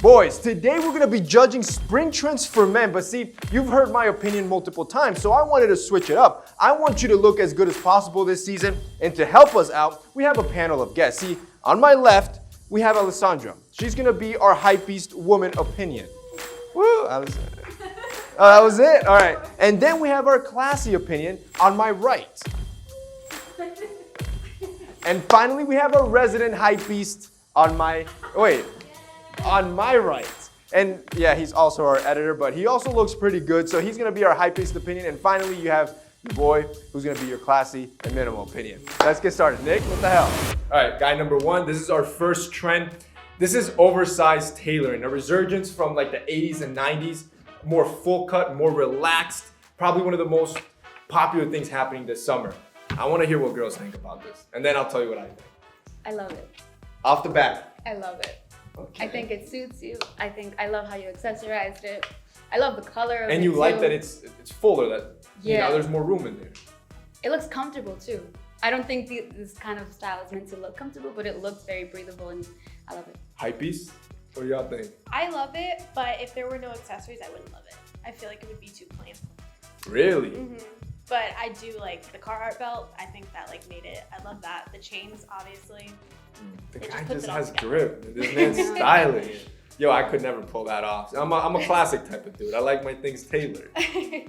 Boys, today we're gonna be judging spring trends for men, but see, you've heard my opinion multiple times, so I wanted to switch it up. I want you to look as good as possible this season, and to help us out, we have a panel of guests. See, on my left, we have Alessandra. She's gonna be our hypebeast woman opinion. Woo, Alessandra. Oh, that was it? All right. And then we have our classy opinion on my right. And finally, we have a resident hypebeast on my right. And yeah, he's also our editor, but he also looks pretty good, so he's gonna be our hypebeast opinion. And finally, you have your boy, who's gonna be your classy and minimal opinion. Let's get started. Nick, what the hell? All right, guy number one, this is our first trend. This is oversized tailoring, a resurgence from like the 80s and 90s, more full cut, more relaxed, probably one of the most popular things happening this summer. I wanna hear what girls think about this, and then I'll tell you what I think. I love it. Off the bat. I love it. Okay. I think it suits you. I love how you accessorized it. I love the color of it. And you like that it's fuller, that you know, there's more room in there. It looks comfortable too. I don't think this kind of style is meant to look comfortable, but it looks very breathable and I love it. Hypebeast? What do y'all think? I love it, but if there were no accessories, I wouldn't love it. I feel like it would be too plain. Really? Mm-hmm. But I do like the Carhartt belt. I think that like made it. I love that. The chains, obviously. The It guy just puts just it all has together. grip. This man's stylish. Yo, I could never pull that off. I'm a classic type of dude. I like my things tailored.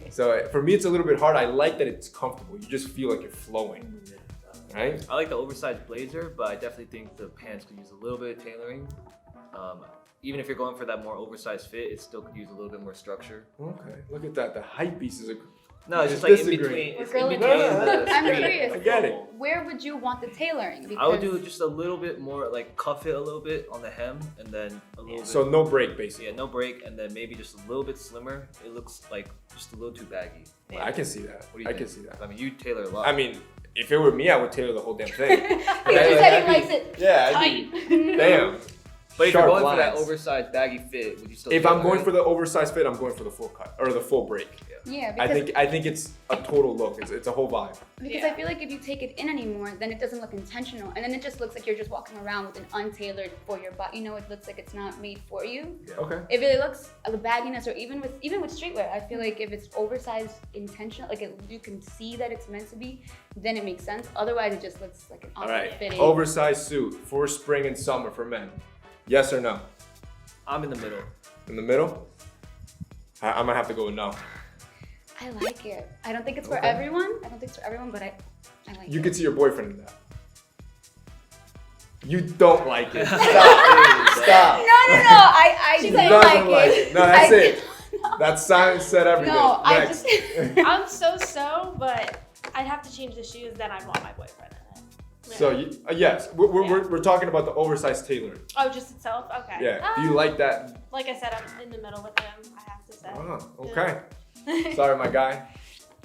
So for me, it's a little bit hard. I like that it's comfortable. You just feel like you're flowing. Right? I like the oversized blazer, but I definitely think the pants could use a little bit of tailoring. Even if you're going for that more oversized fit, it still could use a little bit more structure. Okay, look at that. The hype piece is a... No, it's just like in Disagree. between. It's in Really? between No. I'm the curious. I get it. Where would you want the tailoring? Because I would do just a little bit more, like cuff it a little bit on the hem, and then a little bit. So no break, basically. Yeah, no break, and then maybe just a little bit slimmer. It looks like just a little too baggy. I can see that. What do you I think? can see that. I mean, you tailor a lot. I mean, if it were me, I would tailor the whole damn thing. he just said he likes it Yeah, tight. damn. but if you're Sharp going for that lines. oversized baggy fit, would you still? If I'm tailor going it? for the oversized fit, I'm going for the full cut or the full break. Yeah, I because think it's a total look. It's a whole vibe. I feel like if you take it in anymore, then it doesn't look intentional, and then it just looks like you're just walking around with an untailored for your body. You know, it looks like it's not made for you. Okay. If it looks the bagginess, or even with streetwear, I feel like if it's oversized intentional, like you can see that it's meant to be, then it makes sense. Otherwise, it just looks like an All awkward right. fitting. Oversized suit for spring and summer for men. Yes or no? I'm in the middle. In the middle? I'm gonna have to go with no. I like it. I don't think it's for Okay. everyone. I don't think it's for everyone, but I like You it. could see your boyfriend in that. You don't like it. Stop. Stop. No. I She's do like, Doesn't like it. No, that's I- it. That silence said everything. No, I Next. just. I'm so, but I'd have to change the shoes. Then I'd want my boyfriend in it. So yes, we're talking about the oversized tailoring. Oh, just itself? Okay. Yeah. Do you like that? Like I said, I'm in the middle with him. I have to say. Oh, okay. Sorry, my guy.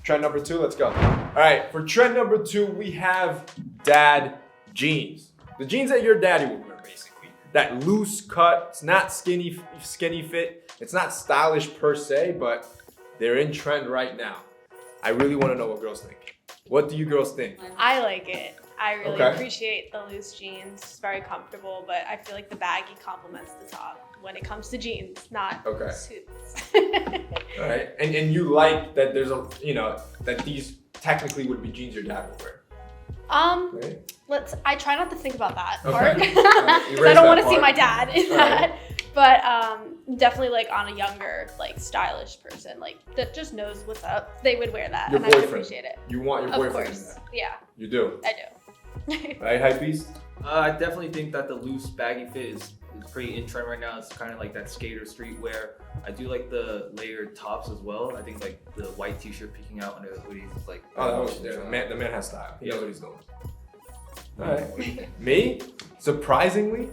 Trend number 2, let's go. All right, for trend number 2, we have dad jeans. The jeans that your daddy would wear, basically. That loose cut, it's not skinny fit. It's not stylish per se, but they're in trend right now. I really want to know what girls think. What do you girls think? I like it. I really Okay. appreciate the loose jeans. It's very comfortable, but I feel like the baggy complements the top when it comes to jeans, not Okay. suits. All right, and you like that there's a, that these technically would be jeans your dad would wear, right? I try not to think about that Okay. part. All right, Because erase I don't want that to see part. my dad in All that. But definitely like on a younger, like stylish person, like that just knows what's up. They would wear that, Your and I boyfriend. appreciate it. You want your Of boyfriend in course, that. yeah, You do, I do. right, hypebeast? I definitely think that the loose baggy fit is pretty in trend right now. It's kind of like that skater streetwear. I do like the layered tops as well. I think like the white t-shirt peeking out under the hoodies is like. Oh, that was the man has style. He knows what he's doing. All right. Me, surprisingly,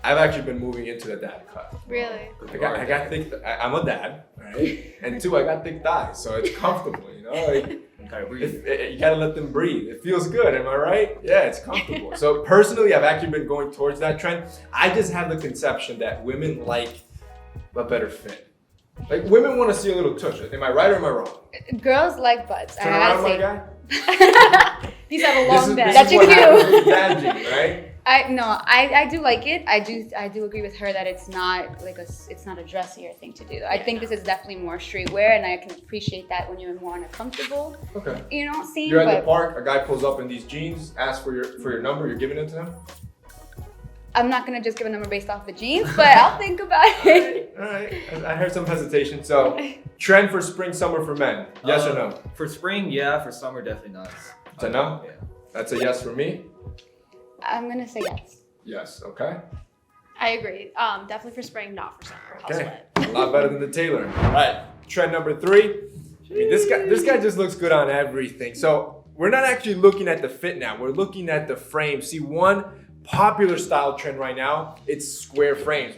I've actually been moving into the dad cut. Really? I got thick. I'm a dad, right? And 2, I got thick thighs, so it's comfortable. Like Kind of breathe. you gotta let them breathe. It feels good. Am I right? Yeah, it's comfortable. So personally, I've actually been going towards that trend. I just have the conception that women like a better fit. Like women want to see a little tush. Am I right or am I wrong? Girls like butts. Turn I around, gotta my say. guy. These have a This long is bed. That's what your happens cue. with dad jeans, right? I do like it. I do agree with her that it's not like it's not a dressier thing to do. I think this is definitely more streetwear, and I can appreciate that when you're more on a comfortable, Okay. Scene. You're at the park, a guy pulls up in these jeans, asks for your number, you're giving it to him? I'm not gonna just give a number based off the jeans, but I'll think about it. All right. I heard some hesitation. So, trend for spring, summer for men? Yes or no? For spring, yeah. For summer, definitely not. It's a no? Yeah. That's a yes for me? I'm gonna say yes. Yes, okay. I agree. Definitely for spring, not for summer. I'll Okay. sweat. A lot better than the tailoring. All right, trend number 3. I mean, this guy just looks good on everything. So we're not actually looking at the fit now. We're looking at the frame. See, one popular style trend right now, it's square frames.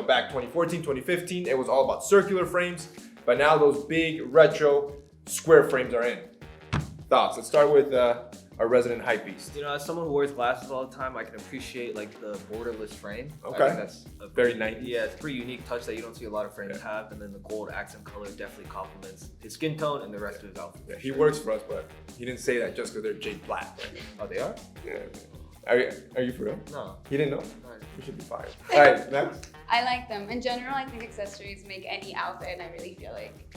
Back 2014, 2015, it was all about circular frames. But now those big retro square frames are in. Thoughts? Let's start with our resident hypebeast. As someone who wears glasses all the time, I can appreciate like the borderless frame. Okay. I think that's a Very 90s. Yeah, it's a pretty unique touch that you don't see a lot of frames have, and then the gold accent color definitely complements his skin tone and the rest of his outfit. Yeah, he works for us, but he didn't say that just because they're Jade Black. Right? Oh, they are? Yeah. Are you for real? No. He didn't know? Alright. We should be fired. All right, next. I like them. In general, I think accessories make any outfit, and I really feel like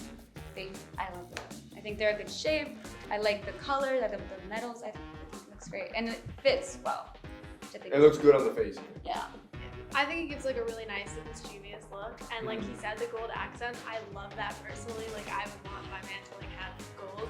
I love them. I think they're a good shape. I like the color, the metals. I think it looks great, and it fits well. Which I think It looks good on the face. Yeah. I think it gives like a really nice and mischievous look. And like he said, the gold accent, I love that personally. Like I would want my man to like have gold.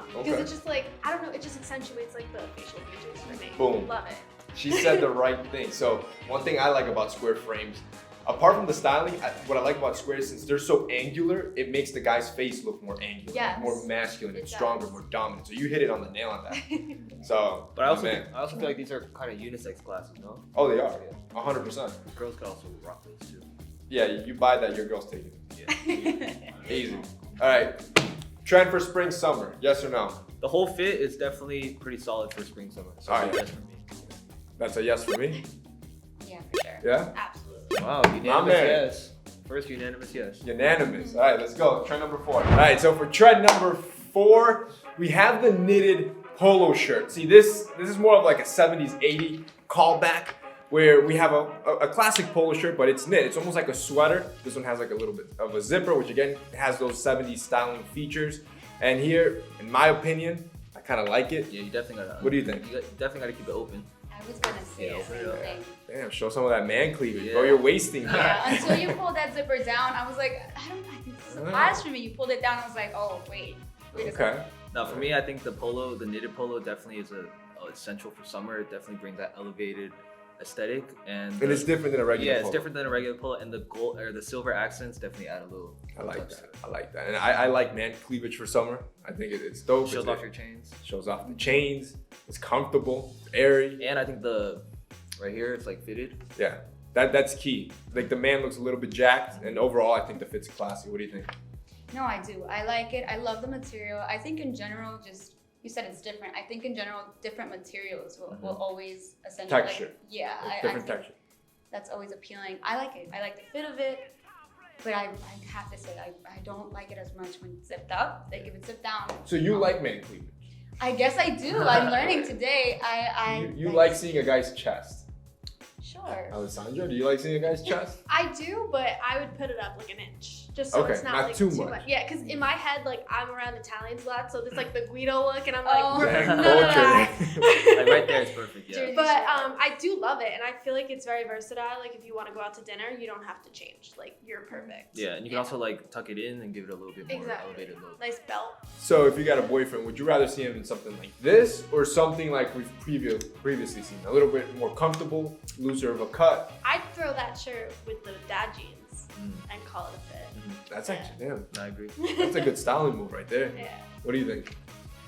Because Okay. it's just like, I don't know, it just accentuates like the facial features for me. Boom. Love it. She said the right thing. So one thing I like about square frames, apart from the styling, what I like about squares, since they're so angular, it makes the guy's face look more angular, Yes. more masculine, and It stronger, does. more dominant. So you hit it on the nail on that. So, But I also, man. I also feel like these are kind of unisex glasses, no? Oh, they are. 100%. Girls could also rock those too. Yeah, you buy that, your girl's taking it. Yeah. Easy. All right. Trend for spring, summer. Yes or no? The whole fit is definitely pretty solid for spring, summer. So Alright. yes for me. That's a yes for me. Yeah, for sure. Yeah. Absolutely. Wow, unanimous man. yes. First unanimous yes. Unanimous. All right, let's go. Trend number 4. All right, so for trend number 4, we have the knitted polo shirt. See, this is more of like a 70s, 80s callback where we have a classic polo shirt, but it's knit. It's almost like a sweater. This one has like a little bit of a zipper, which again has those 70s styling features. And here, in my opinion, I kind of like it. Yeah, you definitely gotta. What do you think? You definitely gotta keep it open. I was gonna say Yeah, the same yeah. thing. Damn, show some of that man cleavage, bro. Yeah. You're wasting Yeah, that. until you pulled that zipper down, I was like, I think it's a surprise for me. You pulled it down, I was like, oh, wait a second. Okay. Now, for me, I think the knitted polo definitely is essential for summer. It definitely brings that elevated aesthetic, and it's different than a regular yeah, it's polo. different than a regular polo, and the gold or the silver accents definitely add a little. I like touch that. to it. I like that. And I like man cleavage for summer. I think it's dope. Shows It's- off your chains, shows off the chains. It's comfortable, airy. and I think the right here it's like fitted. Yeah, that's key. Like the man looks a little bit jacked, and overall, I think the fit's classy. What do you think? No, I do. I like it. I love the material. I think in general, just you said it's different. I think in general, different materials will always essentially Texture. Like, yeah, I Different think texture. that's always appealing. I like it. I like the fit of it. But I have to say, I don't like it as much when it's zipped up. Like if it's zipped down. So you like man cleavage? I guess I do. I'm learning today. You like seeing a guy's chest? Sure. Alessandra, do you like seeing a guy's chest? I do, but I would put it up like an inch, just so Okay, it's not, not like too much. Yeah, because in my head, like I'm around Italians a lot, so there's like the Guido look, and I'm Oh. like, Dang, none of that. Like right there, it's perfect. Yeah. Jersey But Shore. I do love it, and I feel like it's very versatile. Like if you want to go out to dinner, you don't have to change. Like you're perfect. Yeah, and you can also like tuck it in and give it a little bit more Exactly. elevated look. Nice belt. So if you got a boyfriend, would you rather see him in something like this or something like we've previously seen? A little bit more comfortable, looser of a cut. I'd throw that shirt with the dad jeans Mm. and call it a fit. That's actually, damn, I agree. that's a good styling move right there. Yeah. What do you think?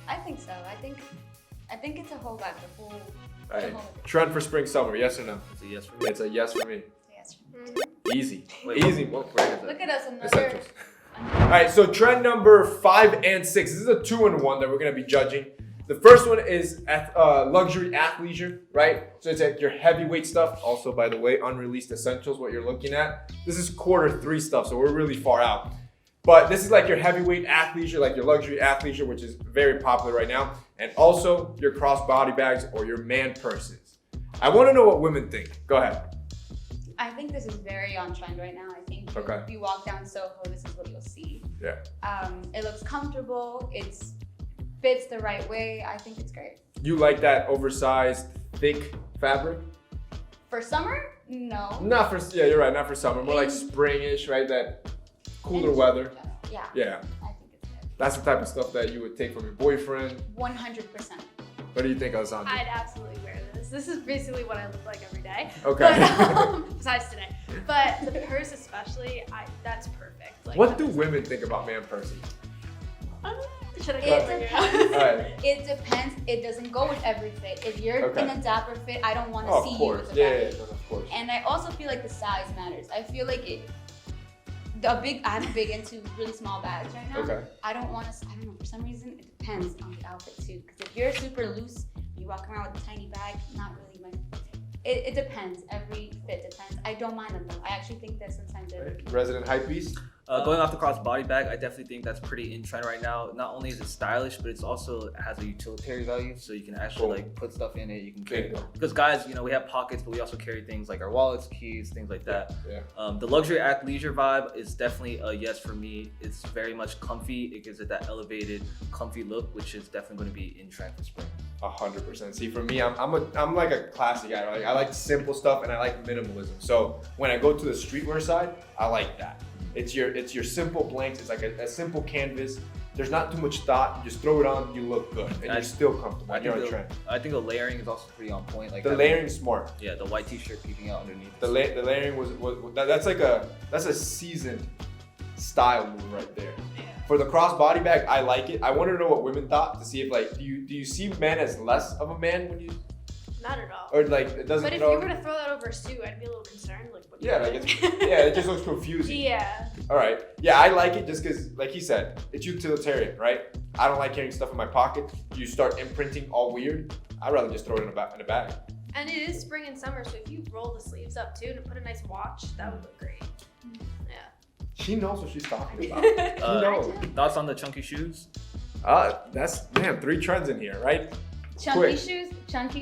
I think so. I think it's a whole vibe. The whole. All right, trend for spring, summer, yes or no? It's a yes for me. It's a yes for me. Yes. Easy, Wait, easy. What brand is that? Look at us, another. Essentials. All right, so trend number 5 and 6. This is a 2-in-1 that we're gonna be judging. The first one is luxury athleisure, right? So it's like your heavyweight stuff. Also, by the way, unreleased essentials, what you're looking at. This is Q3 stuff, so we're really far out. But this is like your heavyweight athleisure, like your luxury athleisure, which is very popular right now. And also your crossbody bags or your man purses. I want to know what women think. Go ahead. I think this is very on trend right now. I think if you walk down Soho, this is what you'll see. Yeah. It looks comfortable. It fits the right way. I think it's great. You like that oversized, thick fabric? For summer, no. Not for, yeah, you're right, not for summer. More like springish, right? That cooler weather. Yeah. Yeah. I think it's good. That's the type of stuff that you would take from your boyfriend. 100%. What do you think, Alessandra? I'd absolutely wear this. This is basically what I look like every day. Okay. But, besides today. But the purse especially, that's perfect. Like, What do women think about man purses? Should I It go over here? depends. It depends. It doesn't go with every fit. If you're in a dapper fit, I don't want to see you with a Yeah, baggy. of course. And I also feel like the size matters. I feel like I'm big into really small bags right now. Okay. I don't know, for some reason, it depends on the outfit too. Because if you're super loose, you walk around with a tiny bag, not really my, it depends. Every fit depends. I don't mind them though. I actually think that sometimes they're Resident hypebeast? Going off the crossbody bag, I definitely think that's pretty in trend right now. Not only is it stylish, but it's also has a utilitarian value, so you can actually like put stuff in it. You can carry because guys, you know, we have pockets, but we also carry things like our wallets, keys, things like that. Yeah. The luxury athleisure vibe is definitely a yes for me. It's very much comfy. It gives it that elevated, comfy look, which is definitely going to be in trend for spring. 100%. See, for me, I'm like a classy guy. Right? I like simple stuff and I like minimalism. So when I go to the streetwear side, I like that. It's your simple blanks. It's like a simple canvas. There's not too much thought. You just throw it on, you look good, and you're still comfortable. You're on trend. I think the layering is also pretty on point. Like the layering's smart. Yeah, the white t-shirt peeking out underneath. The layering was that's a seasoned style move right there. Yeah. For the crossbody bag, I like it. I wanted to know what women thought to see if like do you see man as less of a man when you Not at all. or like it doesn't. But if you were to throw that over a suit, I'd be a little concerned. Like, what? Yeah, like it just looks confusing. Yeah. All right. Yeah, I like it just because, like he said, it's utilitarian, right? I don't like carrying stuff in my pocket. You start imprinting all weird. I'd rather just throw it in a bag. And it is spring and summer, so if you roll the sleeves up too and put a nice watch, that would look great. Yeah. She knows what she's talking about. She knows. Thoughts on the chunky shoes? That's 3 trends in here, right? Chunky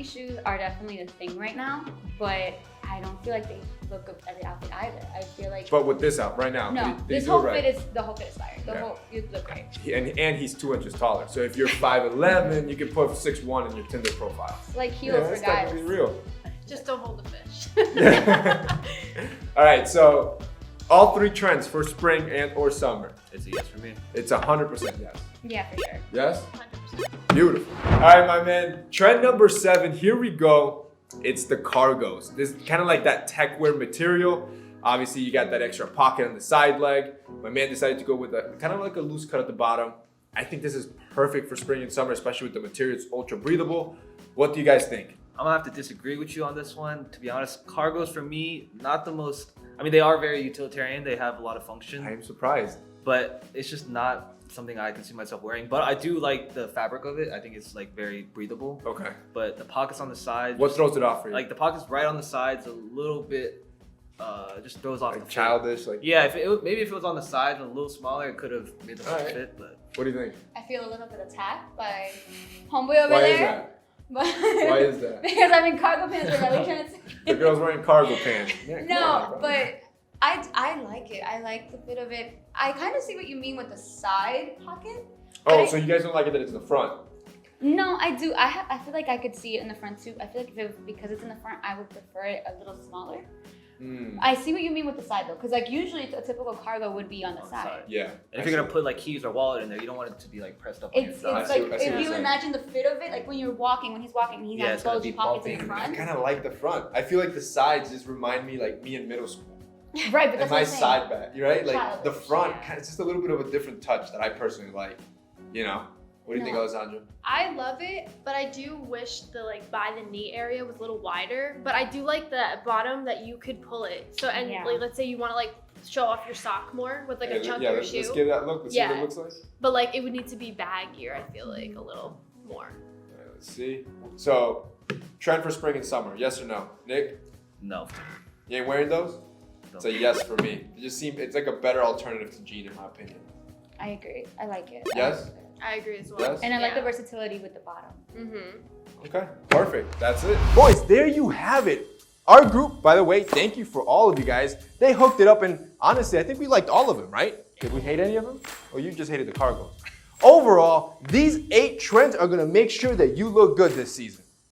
shoes are definitely a thing right now, but I don't feel like they look good with every outfit either. I feel like But with this out right now, no, they this do whole it right. the whole fit is fire. You look great. And he's 2 inches taller. So if you're 5'11", you can put 6'1" in your Tinder profile. It's like heels for that's guys. technically real. Just don't hold the fish. All right, so all 3 trends for spring and or summer. It's a yes for me. It's 100% yes. Yeah, for sure. Yes? 100%. Beautiful. All right, my man. Trend number 7. Here we go. It's the cargos. This kind of like that tech wear material. Obviously, you got that extra pocket on the side leg. My man decided to go with a kind of like a loose cut at the bottom. I think this is perfect for spring and summer, especially with the material. It's ultra breathable. What do you guys think? I'm gonna have to disagree with you on this one. To be honest, cargos for me, not the most. I mean, they are very utilitarian. They have a lot of function. I am surprised. But it's just not something I can see myself wearing. But I do like the fabric of it. I think it's like very breathable. Okay. But the pockets on the sides. What throws it off for you? Like the pockets right on the sides, a little bit, just throws off like the childish, fit. like. Yeah, maybe if it was on the sides and a little smaller, it could have made the Alright. fit. But What do you think? I feel a little bit attacked by homeboy over Why there. is that? But Why is that? Because I'm in cargo pants right now. What are you trying to say? The girl's wearing cargo pants. Yeah, come No, on, bro. but I like it. I like the fit of it. I kind of see what you mean with the side pocket. Oh, so you guys don't like it that it's in the front? No, I do. I feel like I could see it in the front too. I feel like because it's in the front, I would prefer it a little smaller. I see what you mean with the side though, because like usually a typical cargo would be on the side. Yeah. And if you're gonna put like keys or wallet in there, you don't want it to be like pressed up on your It's side. like I see what if you're you saying. imagine the fit of it, like when he's walking, and he Yeah, has it's gonna bulgy be pockets in bumpy. the I front. kind of like the front. I feel like the sides just remind me like me in middle school. Right, but And that's my what I'm saying. side back, right? Like the Childish, front, yeah. kind of just a little bit of a different touch that I personally like. You know? What do you think, No. Alessandra? I love it, but I do wish the like by the knee area was a little wider. But I do like the bottom that you could pull it. So and Yeah. like let's say you want to like show off your sock more with like a chunkier let's shoe. give that look. Let's see what Yeah. it looks like. But like it would need to be baggier, I feel like a little more. All right, let's see. So, trend for spring and summer, yes or no? Nick, No. you ain't wearing those? No. It's a yes for me. It's like a better alternative to jean in my opinion. I agree. I like it. Yes? I agree as well. Yes? And I like the Yeah. versatility with the bottom. Mm-hmm. Okay, perfect. That's it. Boys, there you have it. Our group, by the way, thank you for all of you guys. They hooked it up, and honestly, I think we liked all of them, right? Did we hate any of them? Or you just hated the cargos? Overall, these 8 trends are gonna make sure that you look good this season.